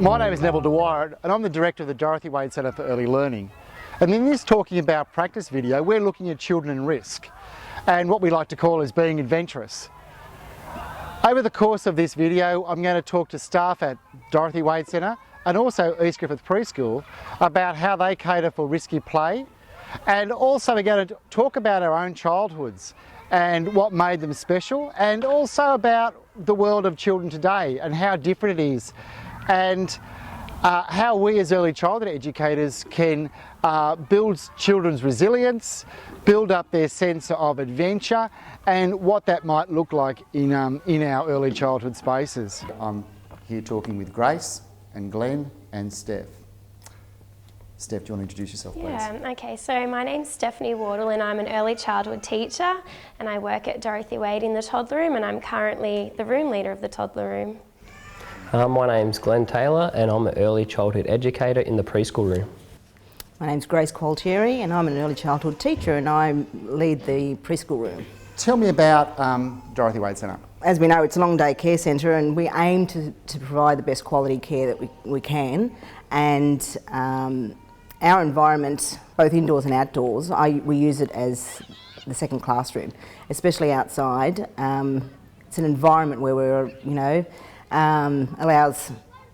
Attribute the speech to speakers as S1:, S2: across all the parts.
S1: My name is Neville Dwyer and I'm the Director of the Dorothy Wade Centre for Early Learning. And in this Talking About Practice video, we're looking at children in risk and what we like to call as being adventurous. Over the course of this video, I'm going to talk to staff at Dorothy Wade Centre and also East Griffith Preschool about how they cater for risky play, and also we're going to talk about our own childhoods and what made them special, and also about the world of children today and how different it is, and how we as early childhood educators can build children's resilience, build up their sense of adventure, and what that might look like in our early childhood spaces.
S2: I'm here talking with Grace and Glenn and Steph. Steph, do you want to introduce yourself, please?
S3: Yeah, okay, so my name's Stephanie Wardle and I'm an early childhood teacher and I work at Dorothy Wade in the toddler room, and I'm currently the room leader of the toddler room.
S4: My name's Glenn Taylor and I'm an early childhood educator in the preschool room.
S5: My name's Grace Qualtieri and I'm an early childhood teacher and I lead the preschool room.
S2: Tell me about Dorothy Wade Centre.
S5: As we know, it's a long day care centre and we aim to provide the best quality care that we can, and our environment, both indoors and outdoors, we use it as the second classroom, especially outside. It's an environment where we're, allows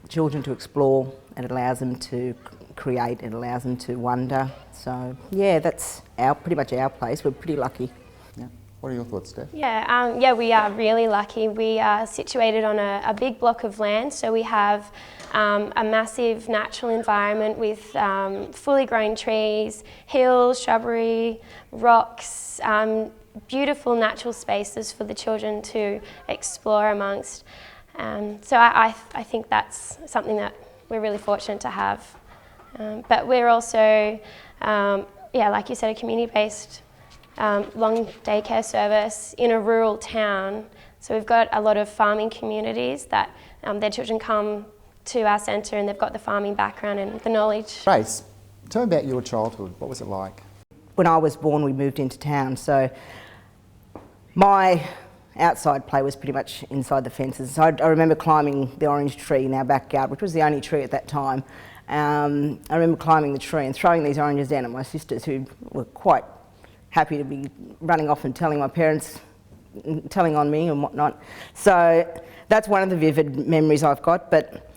S5: children to explore, and it allows them to create, it allows them to wonder. So yeah, that's pretty much our place. We're pretty lucky.
S2: Yeah. What are your thoughts, Steph?
S3: Yeah, we are really lucky. We are situated on a big block of land, so we have a massive natural environment with fully grown trees, hills, shrubbery, rocks, beautiful natural spaces for the children to explore amongst. So I think that's something that we're really fortunate to have. But we're also, like you said, a community-based long daycare service in a rural town. So we've got a lot of farming communities that their children come to our centre and they've got the farming background and the knowledge.
S2: Grace, tell me about your childhood. What was it like?
S5: When I was born, we moved into town, so my outside play was pretty much inside the fences. So I remember climbing the orange tree in our backyard, which was the only tree at that time. I remember climbing the tree and throwing these oranges down at my sisters, who were quite happy to be running off and telling my parents, telling on me and whatnot. So that's one of the vivid memories I've got, but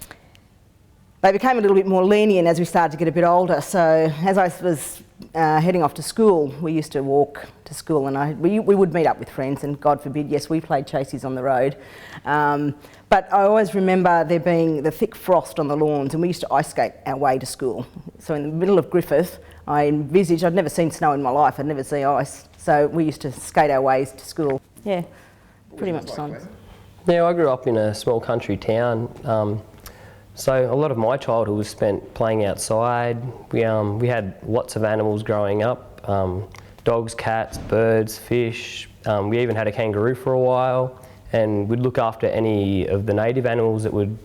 S5: they became a little bit more lenient as we started to get a bit older. So as I was heading off to school, we used to walk to school, and we would meet up with friends, and God forbid, yes, we played chases on the road. But I always remember there being the thick frost on the lawns, and we used to ice skate our way to school. So in the middle of Griffith, I'd never seen snow in my life, I'd never seen ice, so we used to skate our ways to school. Yeah, pretty much fun.
S4: Yeah, I grew up in a small country town. So a lot of my childhood was spent playing outside. We had lots of animals growing up, dogs, cats, birds, fish. We even had a kangaroo for a while, and we'd look after any of the native animals that would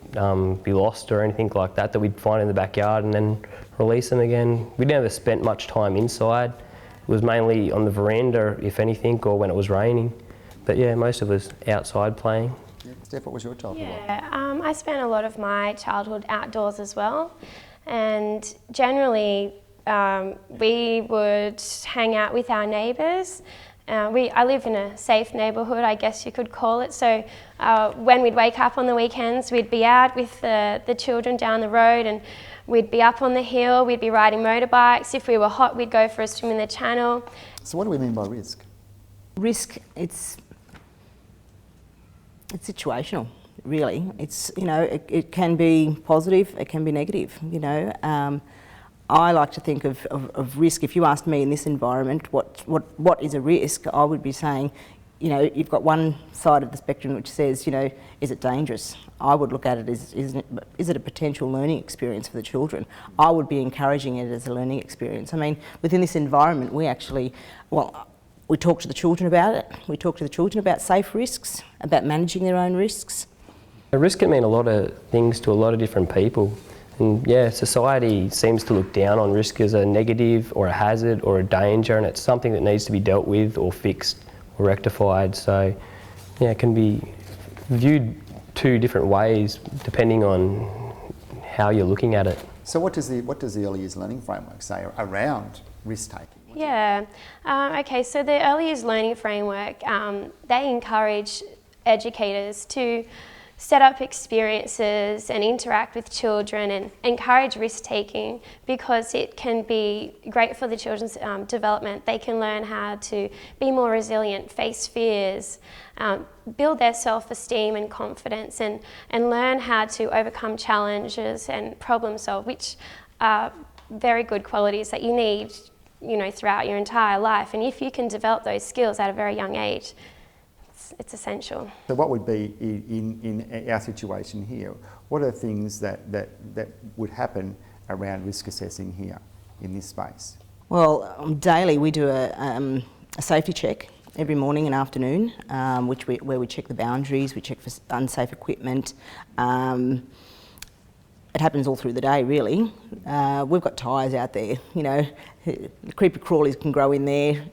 S4: be lost or anything like that we'd find in the backyard and then release them again. We never spent much time inside. It was mainly on the veranda, if anything, or when it was raining. But yeah, most of us outside playing.
S2: Yeah. Steph, what was your childhood like?
S3: Yeah, I spent a lot of my childhood outdoors as well, and generally we would hang out with our neighbours. I live in a safe neighbourhood, I guess you could call it, so when we'd wake up on the weekends, we'd be out with the children down the road, and we'd be up on the hill, we'd be riding motorbikes. If we were hot, we'd go for a swim in the channel.
S2: So what do we mean by risk? Risk,
S5: it's situational, really. It's, it can be positive, it can be negative, I like to think of risk. If you asked me in this environment what is a risk, I would be saying, you've got one side of the spectrum which says, is it dangerous? I would look at it as, is it a potential learning experience for the children? I would be encouraging it as a learning experience. I mean, within this environment, we actually, we talk to the children about it. We talk to the children about safe risks, about managing their own risks.
S4: A risk can mean a lot of things to a lot of different people. And yeah, society seems to look down on risk as a negative or a hazard or a danger, and it's something that needs to be dealt with or fixed or rectified. So yeah, it can be viewed two different ways depending on how you're looking at it.
S2: So what does the early years learning framework say around risk taking?
S3: Yeah, okay, so the early years learning framework, they encourage educators to set up experiences and interact with children and encourage risk taking, because it can be great for the children's development. They can learn how to be more resilient, face fears, build their self-esteem and confidence, and learn how to overcome challenges and problem solve, which are very good qualities that you need, you know, throughout your entire life. And if you can develop those skills at a very young age, it's essential.
S2: So what would be, in our situation here, what are things that would happen around risk assessing here in this space?
S5: Well, daily we do a safety check every morning and afternoon, where we check the boundaries, we check for unsafe equipment. It happens all through the day, really. We've got tyres out there, you know, creepy crawlies can grow in there,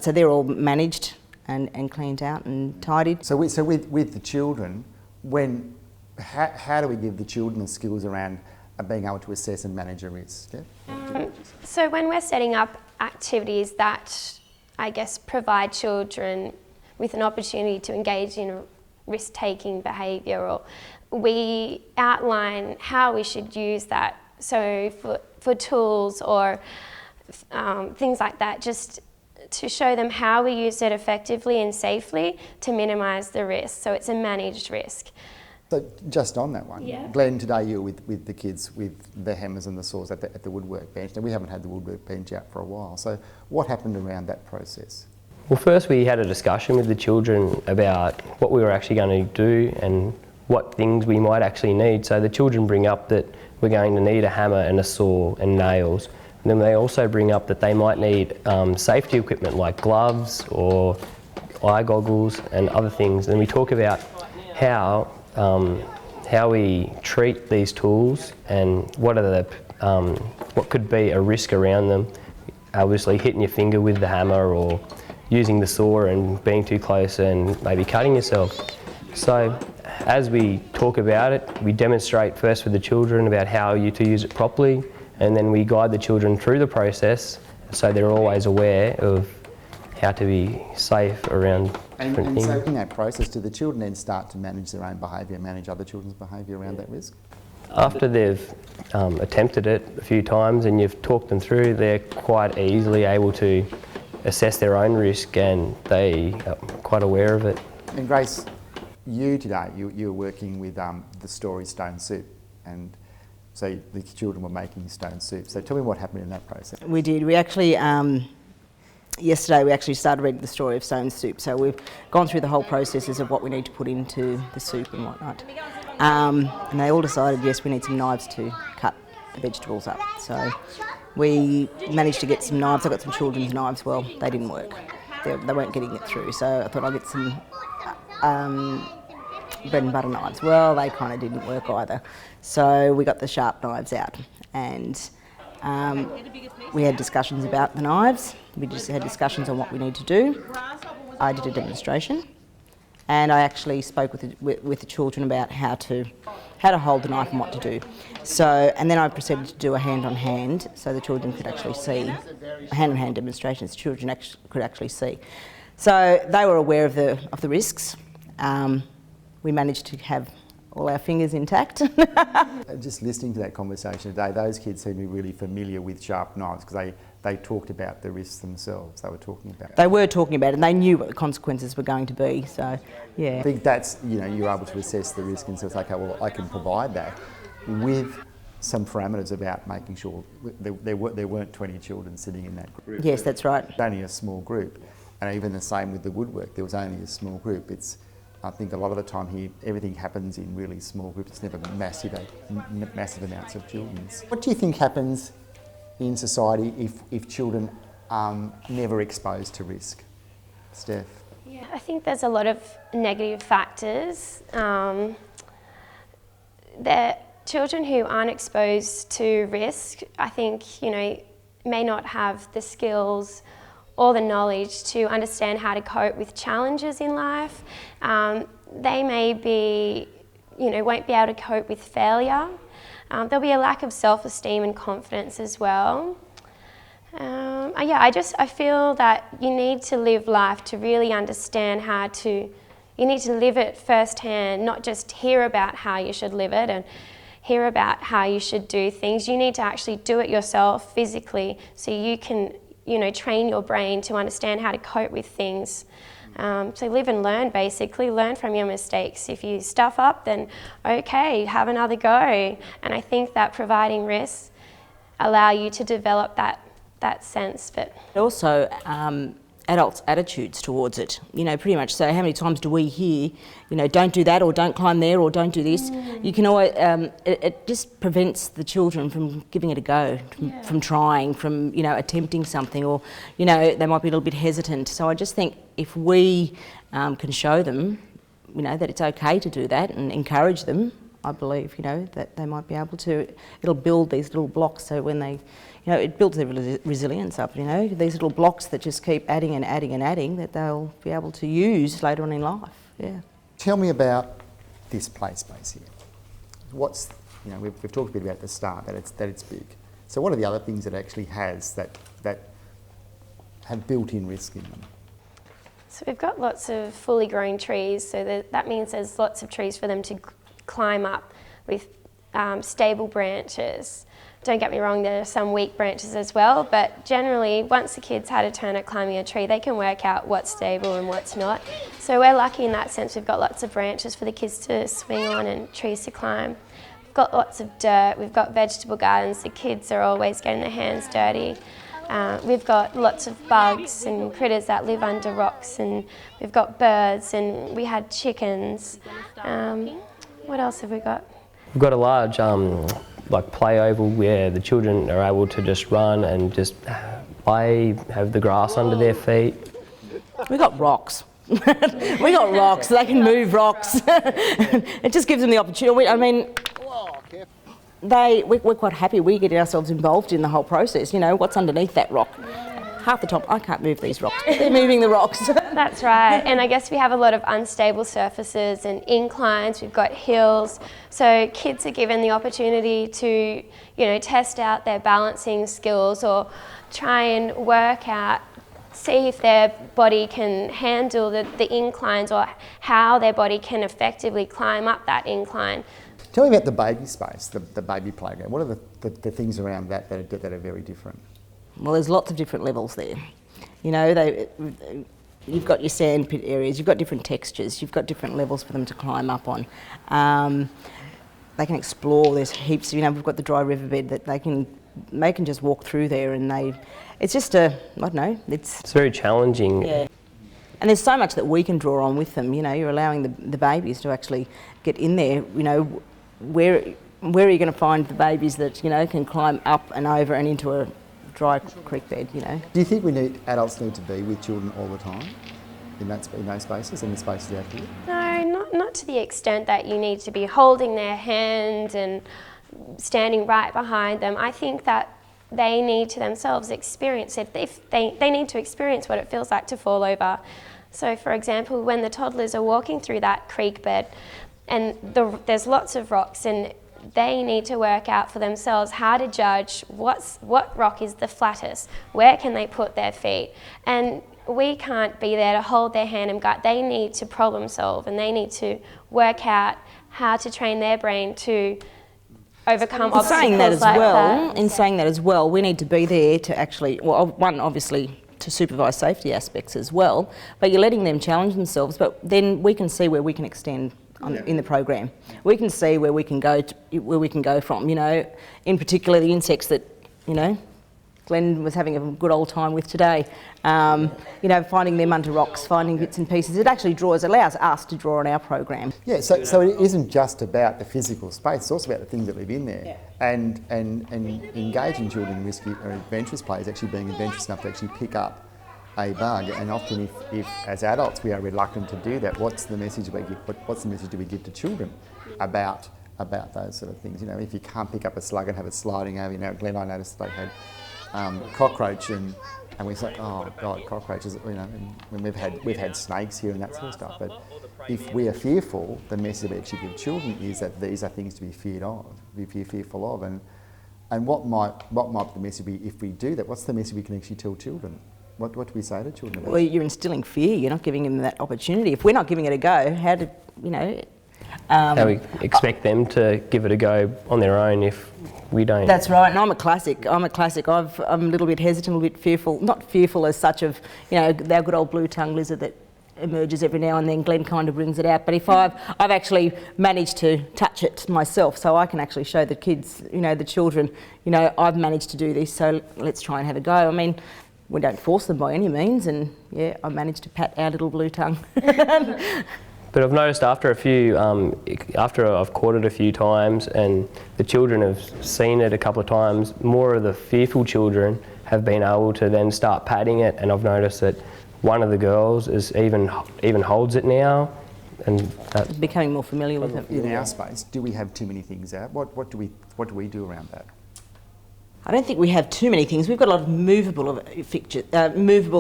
S5: so they're all managed and cleaned out and tidied.
S2: So with the children, how do we give the children the skills around being able to assess and manage a risk? Steph?
S3: So when we're setting up activities that, I guess, provide children with an opportunity to engage in risk-taking behaviour, or we outline how we should use that. So for tools or things like that, just to show them how we use it effectively and safely to minimise the risk. So it's a managed risk.
S2: So just on that one,
S3: Yeah.
S2: Glenn, today you were with the kids with the hammers and the saws at the woodwork bench. Now we haven't had the woodwork bench out for a while. So what happened around that process?
S4: Well, first we had a discussion with the children about what we were actually going to do and what things we might actually need. So the children bring up that we're going to need a hammer and a saw and nails. And then they also bring up that they might need safety equipment like gloves or eye goggles and other things. And we talk about how we treat these tools and what could be a risk around them. Obviously hitting your finger with the hammer or using the saw and being too close and maybe cutting yourself. So as we talk about it, we demonstrate first with the children about how to use it properly, and then we guide the children through the process so they're always aware of how to be safe around different things.
S2: So in that process, do the children then start to manage their own behaviour, manage other children's behaviour around that risk?
S4: After they've attempted it a few times and you've talked them through, they're quite easily able to assess their own risk and they are quite aware of it.
S2: And Grace, you today, you were working with the story Stone Soup, and so the children were making stone soup. So tell me what happened in that process.
S5: We did. We actually, yesterday we actually started reading the story of Stone Soup. So we've gone through the whole processes of what we need to put into the soup and whatnot. And they all decided, yes, we need some knives to cut the vegetables up. So we managed to get some knives. I got some children's knives. Well, they didn't work. They weren't getting it through. So I thought I'd get some bread and butter knives. Well, they kind of didn't work either. So we got the sharp knives out, and we had discussions about the knives. We just had discussions on what we need to do. I did a demonstration, and I actually spoke with the children about how to hold the knife and what to do. So, and then I proceeded to do a hand-on-hand, so the children could actually see, a hand-on-hand demonstration, so children could actually see. So they were aware of the risks. We managed to have all our fingers intact.
S2: Just listening to that conversation today, those kids seem to be really familiar with sharp knives because they talked about the risks themselves. They were talking about it.
S5: They were talking about it, and they knew what the consequences were going to be. So, yeah.
S2: I think that's, you're able to assess the risk and say, okay, well, I can provide that with some parameters about making sure there weren't 20 children sitting in that group.
S5: Yes, that's right.
S2: It's only a small group, and even the same with the woodwork. There was only a small group. I think a lot of the time here, everything happens in really small groups. It's never massive amounts of children. What do you think happens in society if children are never exposed to risk? Steph?
S3: Yeah, I think there's a lot of negative factors. That children who aren't exposed to risk, I think, may not have the skills or the knowledge to understand how to cope with challenges in life. They may be, won't be able to cope with failure. There'll be a lack of self-esteem and confidence as well. I feel that you need to live life to really understand you need to live it firsthand, not just hear about how you should live it and hear about how you should do things. You need to actually do it yourself physically so you can, train your brain to understand how to cope with things. So live and learn, basically. Learn from your mistakes. If you stuff up, then okay, have another go. And I think that providing risks allow you to develop that sense. But
S5: also, adults' attitudes towards it, pretty much. So how many times do we hear, don't do that, or don't climb there, or don't do this? You can always, it just prevents the children from giving it a go, from trying, from, attempting something, or, they might be a little bit hesitant. So I just think if we can show them, that it's okay to do that and encourage them, I believe, that they might be able to, it'll build these little blocks so when they, it builds their resilience up, these little blocks that just keep adding and adding and adding that they'll be able to use later on in life, yeah.
S2: Tell me about this play space here. What's, we've talked a bit about at the start that it's big. So what are the other things that it actually has that have built-in risk in them?
S3: So we've got lots of fully grown trees, so that means there's lots of trees for them to climb up with stable branches. Don't get me wrong, there are some weak branches as well, but generally once the kids had a turn at climbing a tree, they can work out what's stable and what's not. So we're lucky in that sense. We've got lots of branches for the kids to swing on and trees to climb. We've got lots of dirt, we've got vegetable gardens, the kids are always getting their hands dirty. We've got lots of bugs and critters that live under rocks, and we've got birds, and we had chickens. What else have we got?
S4: We've got a large play oval where the children are able to just run and just play, have the grass under their feet.
S5: We got rocks. We got rocks, so they can move rocks. It just gives them the opportunity. We're quite happy. We get ourselves involved in the whole process. What's underneath that rock? Half the time, I can't move these rocks, but they're moving the rocks.
S3: That's right, and I guess we have a lot of unstable surfaces and inclines, we've got hills, so kids are given the opportunity to, test out their balancing skills or try and work out, see if their body can handle the inclines or how their body can effectively climb up that incline.
S2: Tell me about the baby space, the baby playground. What are the things around that are very different?
S5: Well, there's lots of different levels there. You've got your sand pit areas, you've got different textures, you've got different levels for them to climb up on. They can explore, there's heaps, we've got the dry riverbed that they can just walk through there, and it's just it's
S4: very challenging.
S5: Yeah. And there's so much that we can draw on with them, you're allowing the babies to actually get in there, where are you going to find the babies that, can climb up and over and into a dry creek bed,
S2: Do you think adults need to be with children all the time in those spaces, in the spaces out here?
S3: No, not to the extent that you need to be holding their hand and standing right behind them. I think that they need to themselves experience it. They need to experience what it feels like to fall over. So for example, when the toddlers are walking through that creek bed and there's lots of rocks, and they need to work out for themselves how to judge what rock is the flattest, where can they put their feet. And we can't be there to hold their hand and guide. They need to problem solve, and they need to work out how to train their brain to overcome obstacles
S5: saying that as
S3: like
S5: well,
S3: that.
S5: In saying that as well, we need to be there to actually, well, one, obviously, to supervise safety aspects as well, but you're letting them challenge themselves, but then we can see where we can extend in the program. We can see where we can go from, in particular the insects that, Glenn was having a good old time with today. Finding them under rocks, finding bits and pieces. It actually allows us to draw on our program.
S2: Yeah, so it isn't just about the physical space, it's also about the things that live in there. Yeah. And engaging children in risky or adventurous play is actually being adventurous enough to actually pick up a bug, and often if as adults we are reluctant to do that, what's the message we give? What's the message do we give to children about those sort of things? If you can't pick up a slug and have it sliding over, Glenn, I noticed they had cockroach and we say, oh God, cockroaches, and we've had snakes here and that sort of stuff. But if we are fearful, the message we actually give children is that these are things to be fearful of. And what might the message be if we do that? What's the message we can actually tell children? What do we say to children about?
S5: Well, you're instilling fear. You're not giving them that opportunity. If we're not giving it a go, how do you know?
S4: How we expect them to give it a go on their own if we don't.
S5: That's right, and I'm a classic. I'm a little bit hesitant, a little bit fearful. Not fearful as such of, you know, our good old blue-tongued lizard that emerges every now and then. Glenn kind of brings it out. But if I've actually managed to touch it myself, so I can actually show the kids, you know, the children, you know, I've managed to do this, so let's try and have a go. I mean, we don't force them by any means, and yeah, I managed to pat our little blue tongue.
S4: But I've noticed after I've caught it a few times and the children have seen it a couple of times, more of the fearful children have been able to then start patting it, and I've noticed that one of the girls is even holds it now, and that's
S5: becoming more familiar with it.
S2: In our space, do we have too many things out? What do we do around that?
S5: I don't think we have too many things. We've got a lot of movable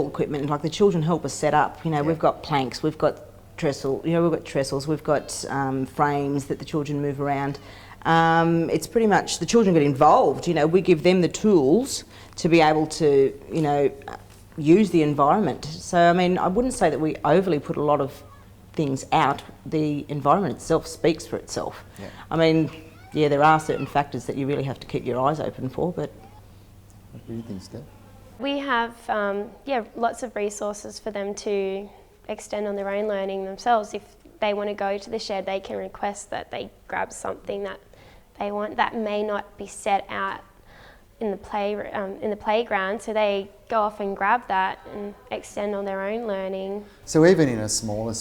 S5: equipment, like the children help us set up. You know, we've got planks, we've got trestles, we've got frames that the children move around. It's pretty much the children get involved. You know, we give them the tools to be able to, you know, use the environment. So I mean, I wouldn't say that we overly put a lot of things out. The environment itself speaks for itself.
S2: Yeah.
S5: I mean, yeah, there are certain factors that you really have to keep your eyes open for, but...
S2: What do you think, Steph?
S3: We have, lots of resources for them to extend on their own learning themselves. If they want to go to the shed, they can request that they grab something that they want that may not be set out in the playground, so they go off and grab that and extend on their own learning.
S2: So even in a smaller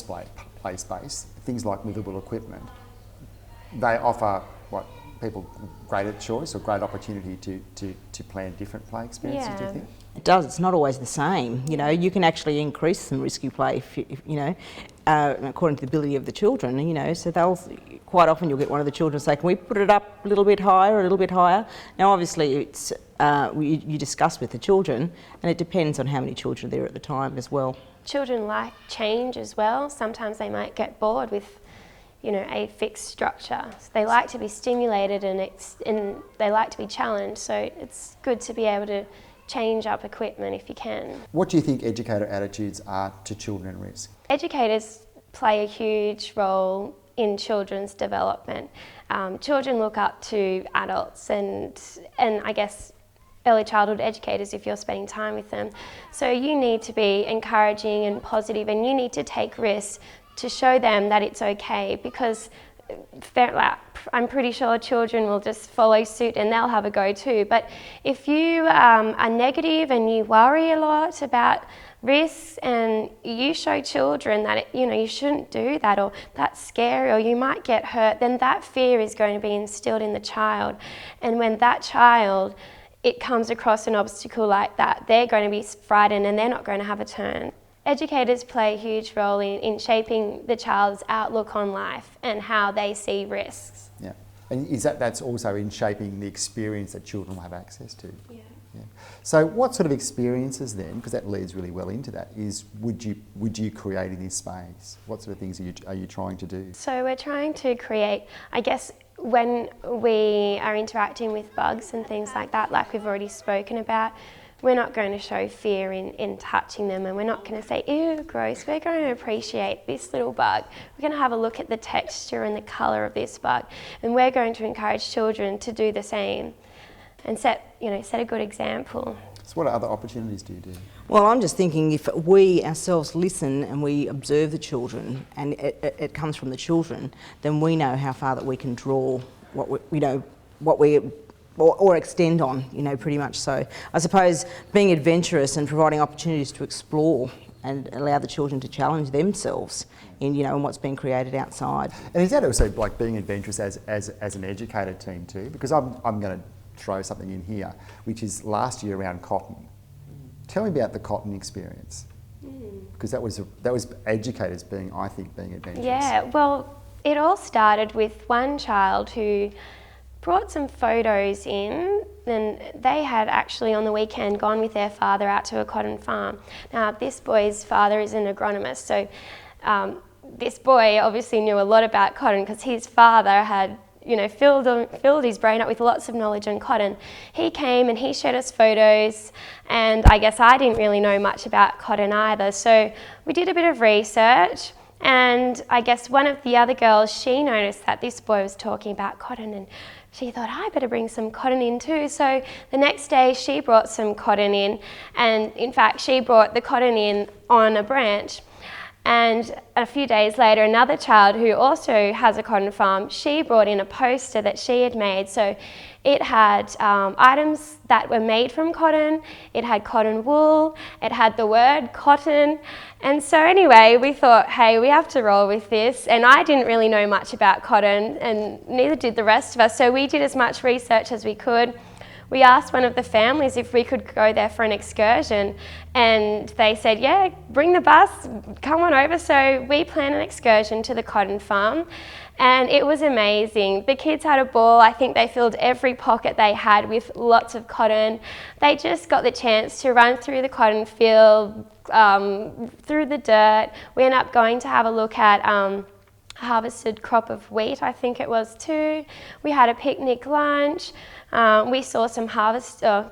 S2: play space, things like movable equipment, they offer people greater choice or great opportunity to plan different play experiences, do you think?
S5: It does. It's not always the same. You know, you can actually increase some risky play if you know, according to the ability of the children. You know, so quite often you'll get one of the children say, "Can we put it up a little bit higher, a little bit higher?" Now, obviously, it's you discuss with the children, and it depends on how many children are there at the time as well. Children
S3: like change as well. Sometimes they might get bored with, you know, a fixed structure. So they like to be stimulated and they like to be challenged. So it's good to be able to change up equipment if you can.
S2: What do you think educator attitudes are to children at risk?
S3: Educators play a huge role in children's development. Children look up to adults and I guess early childhood educators if you're spending time with them. So you need to be encouraging and positive, and you need to take risks to show them that it's okay, because I'm pretty sure children will just follow suit and they'll have a go too. But if you are negative and you worry a lot about risks and you show children that you shouldn't do that, or that's scary, or you might get hurt, then that fear is going to be instilled in the child. And when that child, it comes across an obstacle like that, they're going to be frightened and they're not going to have a turn. Educators play a huge role in shaping the child's outlook on life and how they see risks.
S2: Yeah, and that's also in shaping the experience that children will have access to?
S3: Yeah.
S2: So what sort of experiences then, because that leads really well into that, would you create in this space? What sort of things are you trying to do?
S3: So we're trying to create, I guess, when we are interacting with bugs and things like that, like we've already spoken about, we're not going to show fear in touching them, and we're not going to say, ew, gross. We're going to appreciate this little bug. We're going to have a look at the texture and the colour of this bug, and we're going to encourage children to do the same and set a good example.
S2: So what other opportunities do you do?
S5: Well, I'm just thinking if we ourselves listen and we observe the children, and it comes from the children, then we know how far that we can draw or extend on, pretty much so. I suppose being adventurous and providing opportunities to explore and allow the children to challenge themselves in what's being created outside.
S2: And is that also like being adventurous as an educator team too? Because I'm going to throw something in here, which is last year around cotton. Tell me about the cotton experience, because that was educators being adventurous.
S3: Yeah, well, it all started with one child who brought some photos in, and they had actually on the weekend gone with their father out to a cotton farm. Now, this boy's father is an agronomist, so this boy obviously knew a lot about cotton because his father had, you know, filled his brain up with lots of knowledge on cotton. He came and he showed us photos, and I guess I didn't really know much about cotton either. So we did a bit of research, and I guess one of the other girls, she noticed that this boy was talking about cotton, and she thought, I better bring some cotton in too. So the next day she brought some cotton in, and in fact she brought the cotton in on a branch. And a few days later, another child who also has a cotton farm, she brought in a poster that she had made. So it had items that were made from cotton, it had cotton wool, it had the word cotton. And so anyway, we thought, hey, we have to roll with this. And I didn't really know much about cotton, and neither did the rest of us. So we did as much research as we could. We asked one of the families if we could go there for an excursion, and they said, yeah, bring the bus, come on over. So we planned an excursion to the cotton farm, and it was amazing. The kids had a ball. I think they filled every pocket they had with lots of cotton. They just got the chance to run through the cotton field, through the dirt. We ended up going to have a look at harvested crop of wheat, I think it was too. We had a picnic lunch. We saw some harvesters,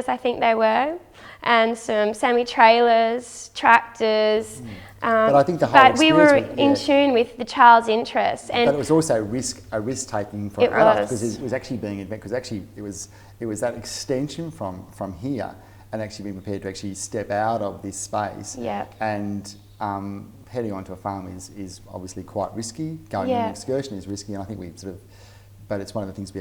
S3: I think they were, and some semi-trailers, tractors.
S2: But I think the whole
S3: we were
S2: experience
S3: in tune with the child's interests. And
S2: but it was also a risk taking for adults, because it was actually being because actually it was that extension from here, and actually being prepared to actually step out of this space.
S3: Yeah.
S2: And heading onto a farm is obviously quite risky. Going on an excursion is risky, and I think but it's one of the things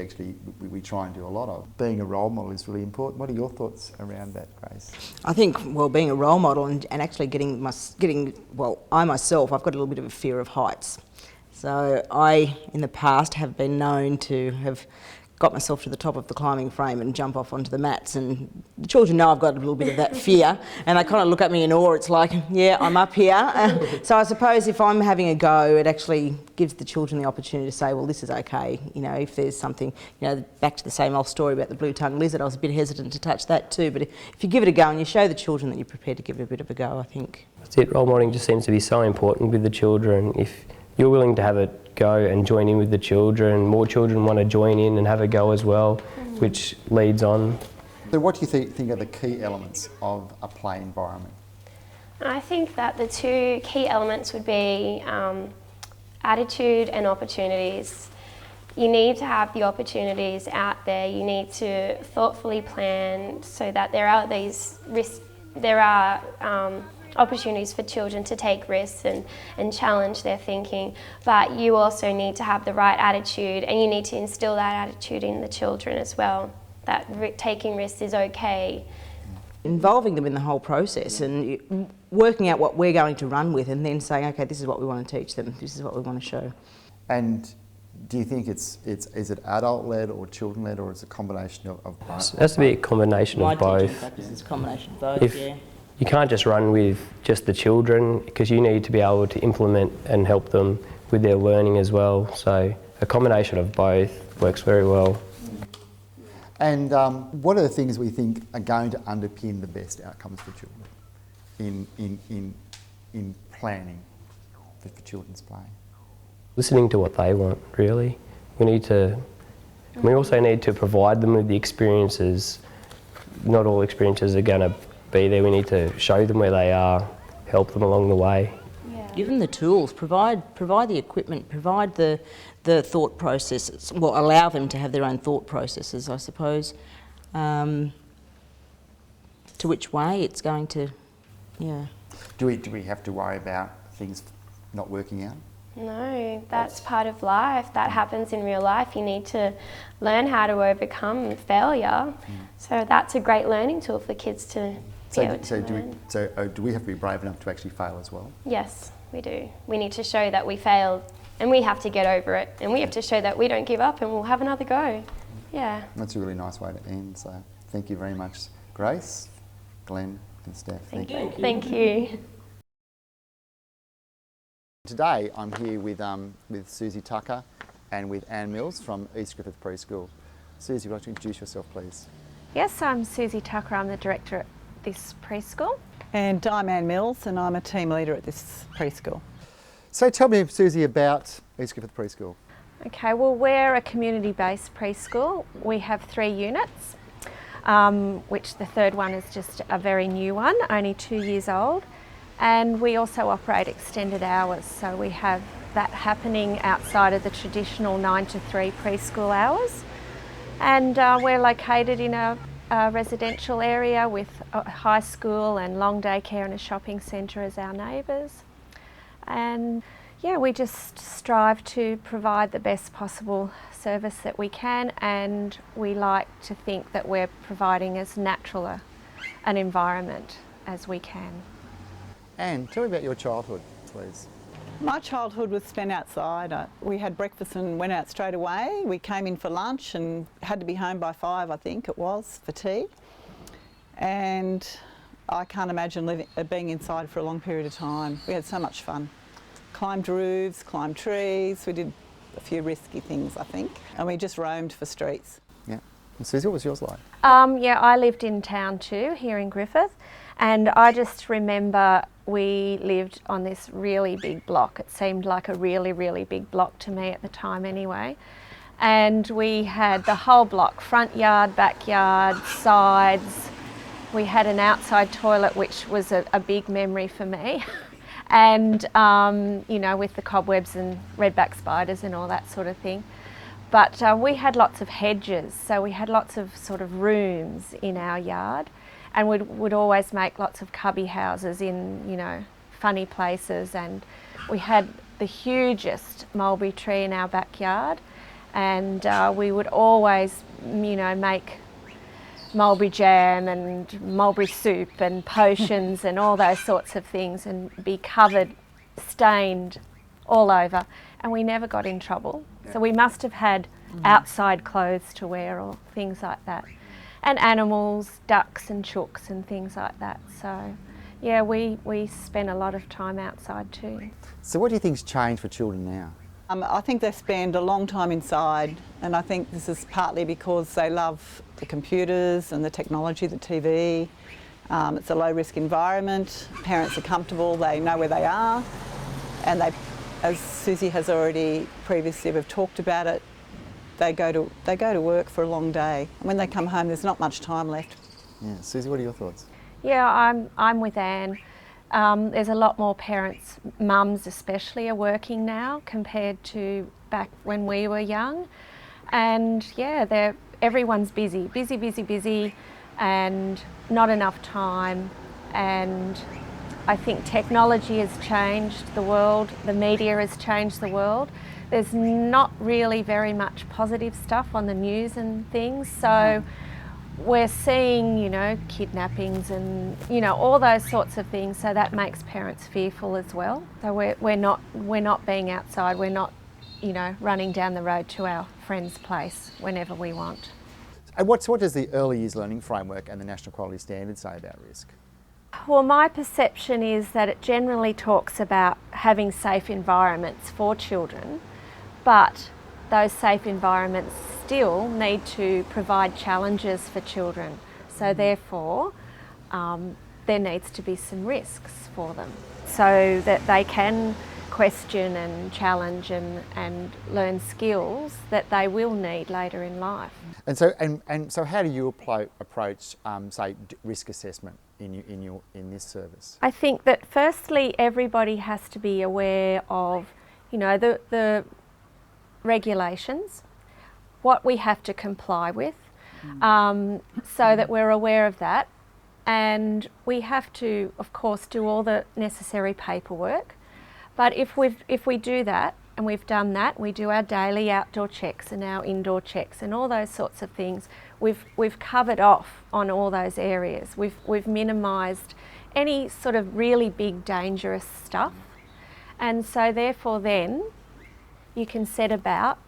S2: we try and do a lot of. Being a role model is really important. What are your thoughts around that, Grace?
S5: I think, well, being a role model and actually I myself, I've got a little bit of a fear of heights. So I, in the past, have been known to have got myself to the top of the climbing frame and jump off onto the mats, and the children know I've got a little bit of that fear, and they kind of look at me in awe. It's like, yeah, I'm up here. So I suppose if I'm having a go, it actually gives the children the opportunity to say, well, this is okay. You know, if there's something, you know, back to the same old story about the blue-tongued lizard, I was a bit hesitant to touch that too, but if you give it a go and you show the children that you're prepared to give it a bit of a go, I think.
S4: That's it, role modelling just seems to be so important with the children. If you're willing to have a go and join in with the children, more children want to join in and have a go as well, which leads on.
S2: So what do you think are the key elements of a play environment?
S3: I think that the two key elements would be attitude and opportunities. You need to have the opportunities out there. You need to thoughtfully plan so that there are these risks, opportunities for children to take risks and challenge their thinking, but you also need to have the right attitude, and you need to instill that attitude in the children as well, that taking risks is okay.
S5: Involving them in the whole process and working out what we're going to run with, and then saying, okay, this is what we want to teach them, this is what we want to show.
S2: And do you think is it adult-led or children-led, or is it a combination of both?
S4: It has to be a combination of both.
S5: My teaching practice is a combination of both, yeah.
S4: You can't just run with just the children, because you need to be able to implement and help them with their learning as well. So a combination of both works very well.
S2: And what are the things we think are going to underpin the best outcomes for children in planning for children's play?
S4: Listening to what they want, really. We also need to provide them with the experiences. Not all experiences are going to be there. We need to show them where they are, help them along the way.
S3: Yeah.
S5: Give them the tools, provide the equipment, provide the thought processes, well, allow them to have their own thought processes, I suppose. To which way it's going to, yeah.
S2: Do we have to worry about things not working out?
S3: No, that's part of life. That happens in real life. You need to learn how to overcome failure. So that's a great learning tool for kids to be able to learn.
S2: Do we have to be brave enough to actually fail as well?
S3: Yes, we do. We need to show that we failed, and we have to get over it, and we have to show that we don't give up and we'll have another go. Yeah.
S2: That's a really nice way to end. So thank you very much, Grace, Glenn and Steph. Thank you.
S3: Thank you.
S2: Today I'm here with Susie Tucker and with Anne Mills from East Griffith Preschool. Susie, would you like to introduce yourself, please?
S6: Yes, I'm Susie Tucker. I'm the director at this preschool.
S7: And I'm Anne Mills, and I'm a team leader at this preschool.
S2: So tell me, Susie, about East Griffith Preschool.
S6: Okay, well, we're a community-based preschool. We have 3 units, which the third one is just a very new one, only 2 years old. And we also operate extended hours, so we have that happening outside of the traditional 9 to 3 preschool hours. And we're located in a residential area with a high school and long daycare and a shopping centre as our neighbours. And yeah, we just strive to provide the best possible service that we can, and we like to think that we're providing as natural an environment as we can.
S2: Anne, tell me about your childhood, please.
S7: My childhood was spent outside. We had breakfast and went out straight away. We came in for lunch and had to be home by 5, I think it was, for tea. And I can't imagine being inside for a long period of time. We had so much fun. Climbed roofs, climbed trees. We did a few risky things, I think. And we just roamed for streets.
S2: Yeah. And Susie, what was yours like?
S6: Yeah, I lived in town too, here in Griffith. And I just remember we lived on this really big block. It seemed like a really, really big block to me at the time anyway. And we had the whole block, front yard, backyard, sides. We had an outside toilet, which was a big memory for me. And, you know, with the cobwebs and redback spiders and all that sort of thing. But we had lots of hedges, so we had lots of sort of rooms in our yard. And we'd always make lots of cubby houses in, you know, funny places. And we had the hugest mulberry tree in our backyard. And we would always, you know, make mulberry jam and mulberry soup and potions and all those sorts of things, and be covered, stained all over. And we never got in trouble. So we must have had outside clothes to wear or things like that. And animals, ducks and chooks and things like that. So yeah, we spent a lot of time outside too.
S2: So what do you think's changed for children now?
S7: I think they spend a long time inside, and I think this is partly because they love the computers and the technology, the TV. It's a low-risk environment. Parents are comfortable, they know where they are, and they, as Susie has already previously have talked about it, they go to work for a long day. When they come home, there's not much time left.
S2: Yeah, Susie, what are your thoughts?
S6: Yeah, I'm with Anne. There's a lot more parents, mums especially, are working now compared to back when we were young. And yeah, everyone's busy, and not enough time. And I think technology has changed the world, the media has changed the world. There's not really very much positive stuff on the news and things, so we're seeing, you know, kidnappings and, you know, all those sorts of things, so that makes parents fearful as well. So we're not being outside, we're not, you know, running down the road to our friend's place whenever we want.
S2: And what does the Early Years Learning Framework and the National Quality Standards say about risk?
S6: Well, my perception is that it generally talks about having safe environments for children, but those safe environments still need to provide challenges for children. So therefore, there needs to be some risks for them so that they can question and challenge and learn skills that they will need later in life.
S2: And so how do you approach, say, risk assessment in this service?
S6: I think that firstly, everybody has to be aware of, you know, the regulations, what we have to comply with, so that we're aware of that. And we have to, of course, do all the necessary paperwork. But if we do that, and we've done that, we do our daily outdoor checks and our indoor checks and all those sorts of things. We've covered off on all those areas. We've minimised any sort of really big dangerous stuff. And so therefore then you can set about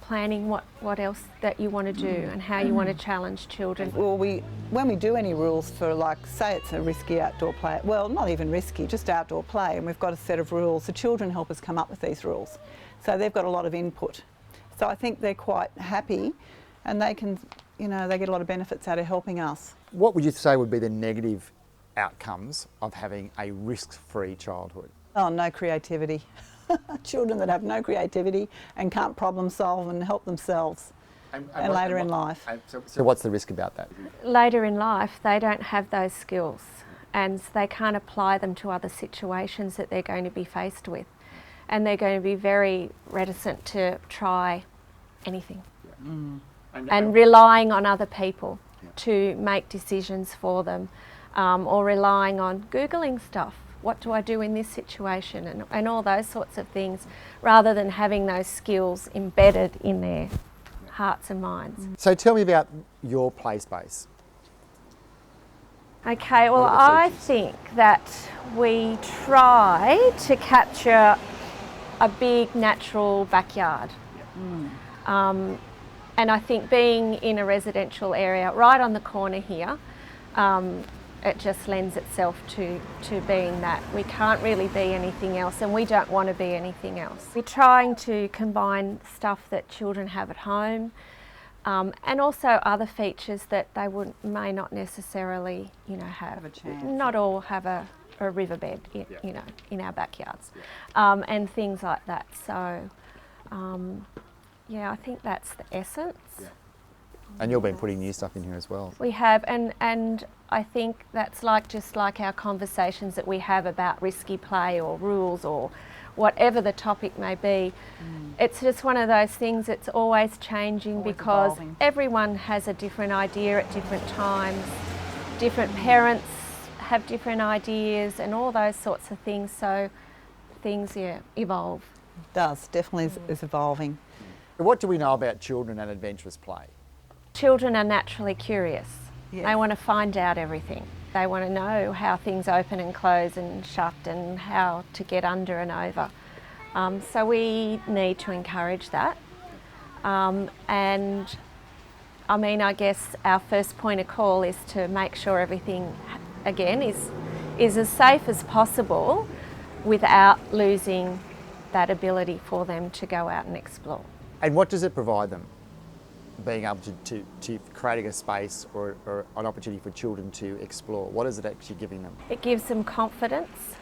S6: planning what else that you want to do and how you want to challenge children.
S7: Well, when we do any rules for, like, say it's a risky outdoor play, well, not even risky, just outdoor play, and we've got a set of rules, the children help us come up with these rules. So they've got a lot of input. So I think they're quite happy, and they can, you know, they get a lot of benefits out of helping us.
S2: What would you say would be the negative outcomes of having a risk-free childhood?
S7: Oh, no creativity. children that have no creativity and can't problem solve and help themselves and later in life.
S2: So what's the risk about that?
S6: Later in life, they don't have those skills and they can't apply them to other situations that they're going to be faced with. And they're going to be very reticent to try anything. And relying on other people to make decisions for them, or relying on Googling stuff. What do I do in this situation? And all those sorts of things, rather than having those skills embedded in their hearts and minds.
S2: So tell me about your play space.
S6: Okay, well, I think that we try to capture a big natural backyard. And I think being in a residential area right on the corner here, it just lends itself to being that. We can't really be anything else, and we don't want to be anything else. We're trying to combine stuff that children have at home, and also other features that they may not necessarily, have.
S7: A chance.
S6: Not all have a riverbed, in our backyards, and things like that. So, I think that's the essence.
S2: And you've been putting new stuff in here as well.
S6: We have, and I think that's just like our conversations that we have about risky play or rules or whatever the topic may be. It's just one of those things that's always changing,
S7: Always
S6: because
S7: evolving.
S6: Everyone has a different idea at different times. Different parents have different ideas and all those sorts of things. So things, evolve.
S7: It does, definitely is evolving.
S2: What do we know about children and adventurous play?
S6: Children are naturally curious.
S7: Yes.
S6: They want to find out everything. They want to know how things open and close and shut and how to get under and over. So we need to encourage that. And I guess our first point of call is to make sure everything, again, is as safe as possible without losing that ability for them to go out and explore.
S2: And what does it provide them? Being able to creating a space or an opportunity for children to explore. What is it actually giving them?
S6: It gives them confidence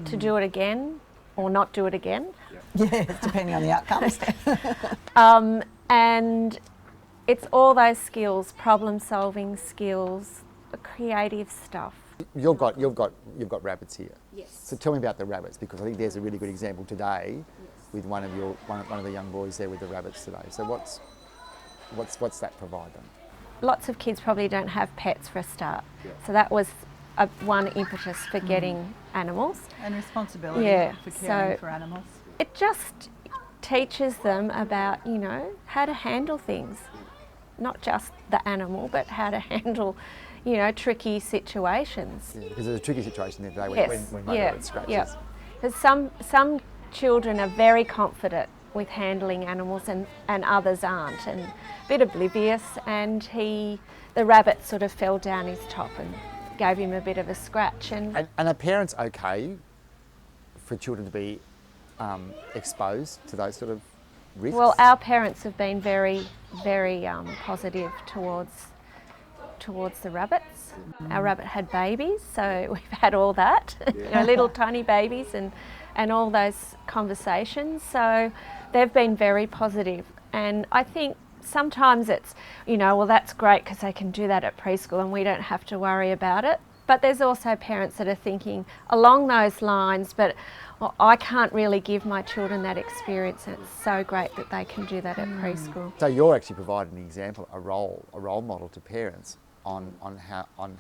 S6: to do it again or not do it again.
S7: Yes, depending on the outcomes.
S6: And it's all those skills, problem-solving skills, creative stuff.
S2: You've got rabbits here. Yes. So tell me about the rabbits, because I think there's a really good example today with one of the young boys there with the rabbits today. So what's that provide them?
S6: Lots of kids probably don't have pets for a start. So that was one impetus for getting animals.
S8: And responsibility for caring for animals.
S6: It just teaches them about, how to handle things. Not just the animal, but how to handle, tricky situations.
S2: Yeah, because there's a tricky situation there today when rabbit scratches.
S6: Yeah. Because some children are very confident with handling animals and others aren't, and a bit oblivious, and the rabbit sort of fell down his top and gave him a bit of a scratch. And
S2: are parents okay for children to be exposed to those sort of risks?
S6: Well, our parents have been very, very positive towards the rabbits. Our rabbit had babies, so we've had all that, little tiny babies and all those conversations. So they've been very positive. And I think sometimes it's, well, that's great because they can do that at preschool and we don't have to worry about it. But there's also parents that are thinking along those lines, but I can't really give my children that experience, and it's so great that they can do that at preschool.
S2: So you're actually providing an example, a role model to parents on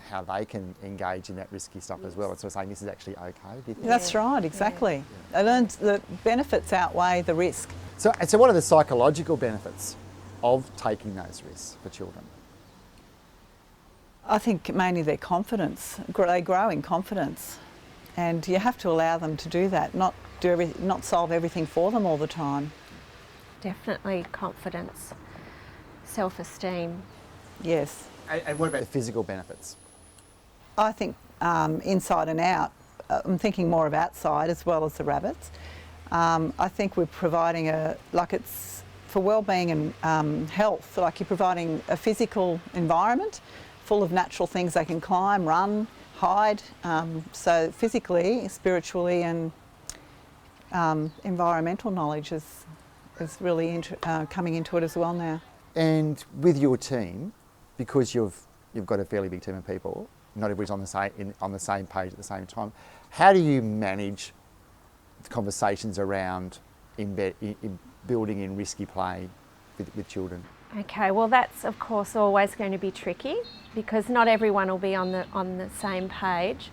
S2: how they can engage in that risky stuff as well. And sort of saying this is actually okay. Do you think?
S7: That's right, exactly. I learned the benefits outweigh the risk.
S2: So what are the psychological benefits of taking those risks for children?
S7: I think mainly their confidence. They grow in confidence, and you have to allow them to do that, not solve everything for them all the time.
S6: Definitely confidence, self-esteem.
S7: Yes.
S2: And what about the physical benefits?
S7: I think inside and out. I'm thinking more of outside as well as the rabbits. I think we're providing it's for well-being and health. Like you're providing a physical environment full of natural things they can climb, run, hide. So physically, spiritually, and environmental knowledge is really coming into it as well now.
S2: And with your team, because you've got a fairly big team of people, not everybody's on the same page at the same time. How do you manage the conversations around building in risky play with children?
S6: Okay, well that's of course always going to be tricky because not everyone will be on the same page,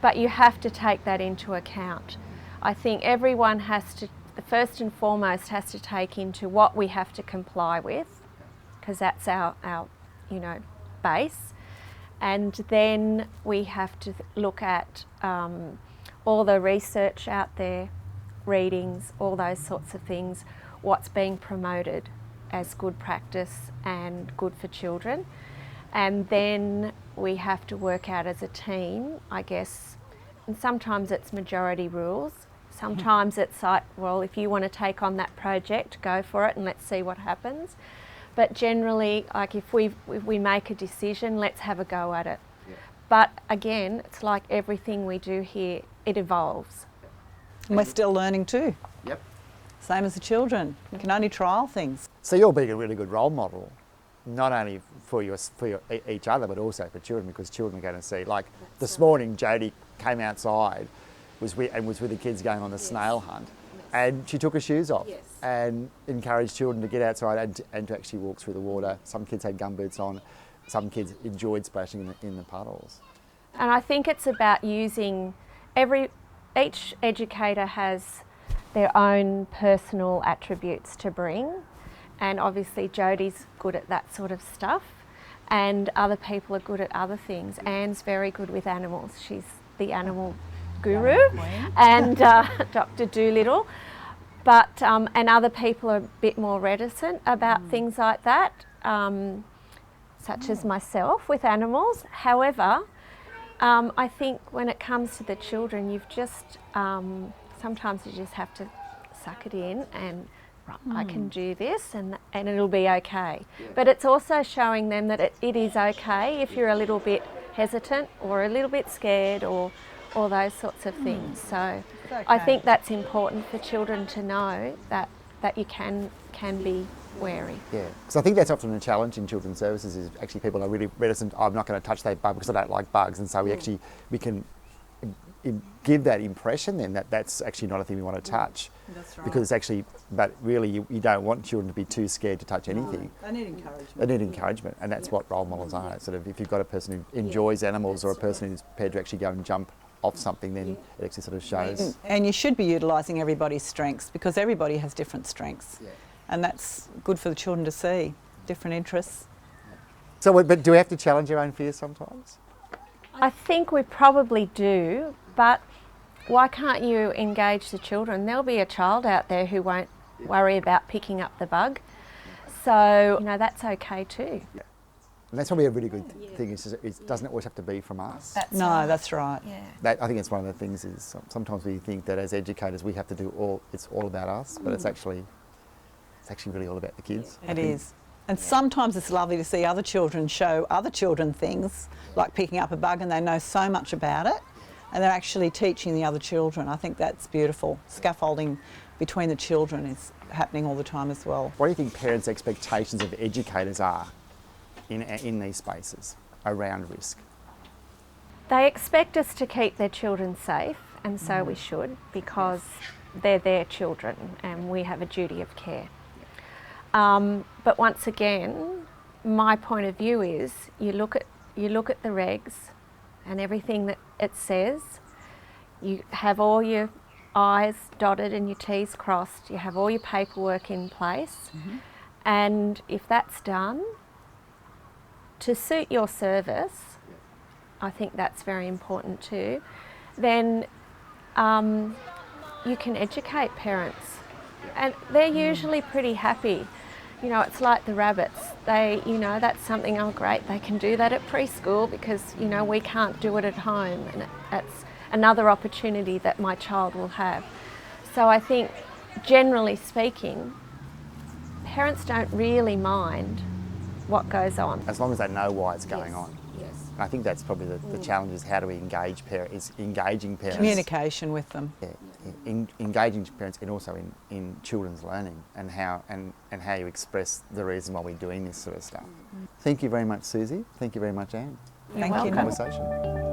S6: but you have to take that into account. I think everyone has to, first and foremost, has to take into what we have to comply with, because that's our base, and then we have to look at all the research out there, readings, all those sorts of things, what's being promoted as good practice and good for children. And then we have to work out as a team, I guess, and sometimes it's majority rules. Sometimes it's like, well, if you want to take on that project, go for it and let's see what happens. But generally, like if we make a decision, let's have a go at it. Yeah. But again, it's like everything we do here, it evolves.
S7: And we're still learning too.
S2: Yep.
S7: Same as the children. You can only trial things.
S2: So you're being a really good role model, not only for each other, but also for children, because children are going to see. Like this morning, Jodie came outside, was with the kids going on the snail hunt, and she took her shoes off and encouraged children to get outside and to actually walk through the water. Some kids had gumboots on, some kids enjoyed splashing in the puddles.
S6: And I think it's about using each educator has their own personal attributes to bring, and obviously Jodie's good at that sort of stuff and other people are good at other things. Anne's very good with animals, she's the animal guru, and Dr. Doolittle, but and other people are a bit more reticent about things like that, such as myself with animals. However, I think when it comes to the children, you've just sometimes you just have to suck it in and I can do this and it'll be okay. Yeah. But it's also showing them that it is okay if you're a little bit hesitant or a little bit scared or those sorts of things. So okay. I think that's important for children to know that you can be wary.
S2: Yeah, because I think that's often a challenge in children's services is actually people are really reticent, I'm not going to touch that bug because I don't like bugs, and so we can give that impression then that that's actually not a thing we want to touch. That's right. Because it's actually, but really you don't want children to be too scared to touch anything.
S7: No, they need encouragement.
S2: They need encouragement, and that's what role models are. Sort of if you've got a person who enjoys animals or a person who's prepared to actually go and jump off something, then it actually sort of shows.
S7: And you should be utilising everybody's strengths because everybody has different strengths. Yeah. And that's good for the children to see, different interests.
S2: So, but do we have to challenge our own fears sometimes?
S6: I think we probably do, but why can't you engage the children? There'll be a child out there who won't worry about picking up the bug. So, that's okay too. Yeah.
S2: And that's probably a really good thing, it doesn't always have to be from us.
S7: That's right.
S6: Yeah.
S2: I think it's one of the things is sometimes we think that as educators we have to do it's all about us, but it's actually really all about the kids.
S7: It is. And sometimes it's lovely to see other children show other children things, like picking up a bug, and they know so much about it, and they're actually teaching the other children. I think that's beautiful. Scaffolding between the children is happening all the time as well.
S2: What do you think parents' expectations of educators are in these spaces around risk?
S6: They expect us to keep their children safe, and so we should, because they're their children and we have a duty of care. But once again, my point of view is you look at the regs and everything that it says. You have all your I's dotted and your T's crossed. You have all your paperwork in place, and if that's done to suit your service, I think that's very important too. Then you can educate parents, and they're usually pretty happy. It's like the rabbits. They, that's something, oh great, they can do that at preschool because, we can't do it at home, and that's another opportunity that my child will have. So I think, generally speaking, parents don't really mind what goes on.
S2: As long as they know why it's going on.
S6: Yes.
S2: I think that's probably the challenge, is how do we engage parents, is engaging parents.
S7: Communication with them.
S2: Yeah, engaging parents, and also in children's learning, and how you express the reason why we're doing this sort of stuff. Thank you very much, Susie. Thank you very much, Anne.
S7: Thank you.
S2: Conversation.